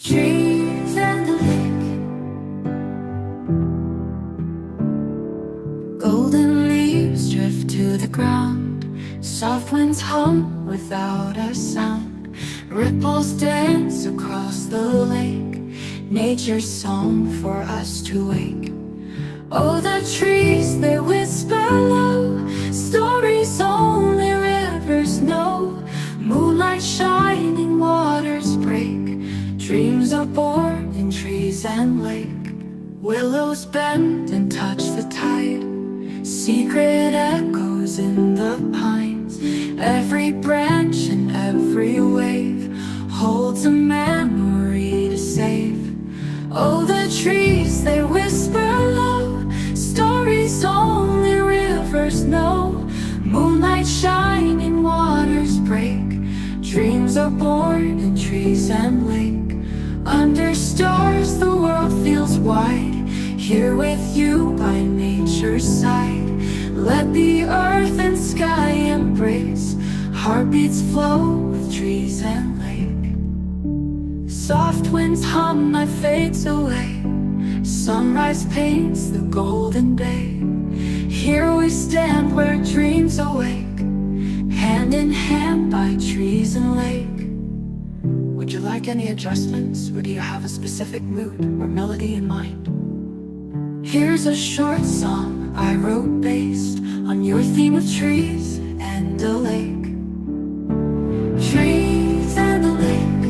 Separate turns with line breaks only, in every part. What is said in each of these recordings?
Trees and the lake, golden leaves drift to the ground. Soft winds hum without a sound. Ripples dance across the lake, nature's song for us to wake. Oh, the trees, they whisper low, stories only rivers know. Moonlight shining, waters break, dreams are born in trees and lake. Willows bend and touch the tide, secret echoes in the pines. Every branch and every wave holds a memory to save. Oh, the trees, they whisper low, stories only rivers know. Moonlight shining, waters break, dreams are born in trees and lake. Under stars the world feels wide, here with you by nature's side. Let the earth and sky embrace, heartbeats flow with trees and lake. Soft winds hum, night fades away, sunrise paints the golden bay. Here we stand where dreams awake, hand in hand by trees and lake. Would you like any adjustments, or do you have a specific mood or melody in mind? Here's a short song I wrote based on your theme of trees and a lake. Trees and a lake,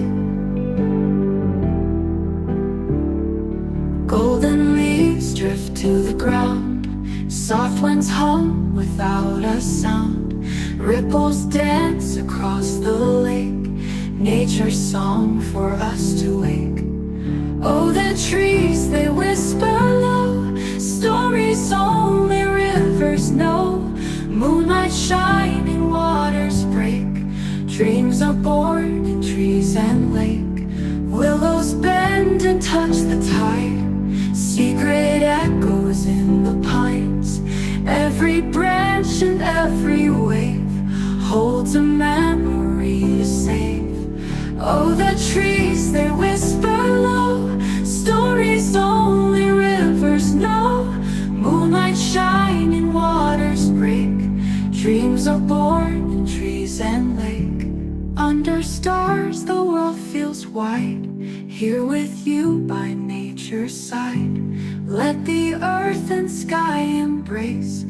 golden leaves drift to the ground. Soft winds hum without a sound. Ripples dance across the lake, nature's song for us to wake. Oh, the trees, they whisper low, stories only rivers know. Moonlight shining, waters break, dreams are born in trees and lake. Willows bend and touch the tide, secret echoes in the pines. Every branch and every wave holds a memory to save. Oh, the trees, they whisper low, stories only rivers know. Moonlight shining, waters break, dreams are born in trees and lake. Under stars the world feels wide, here with you by nature's side. Let the earth and sky embrace,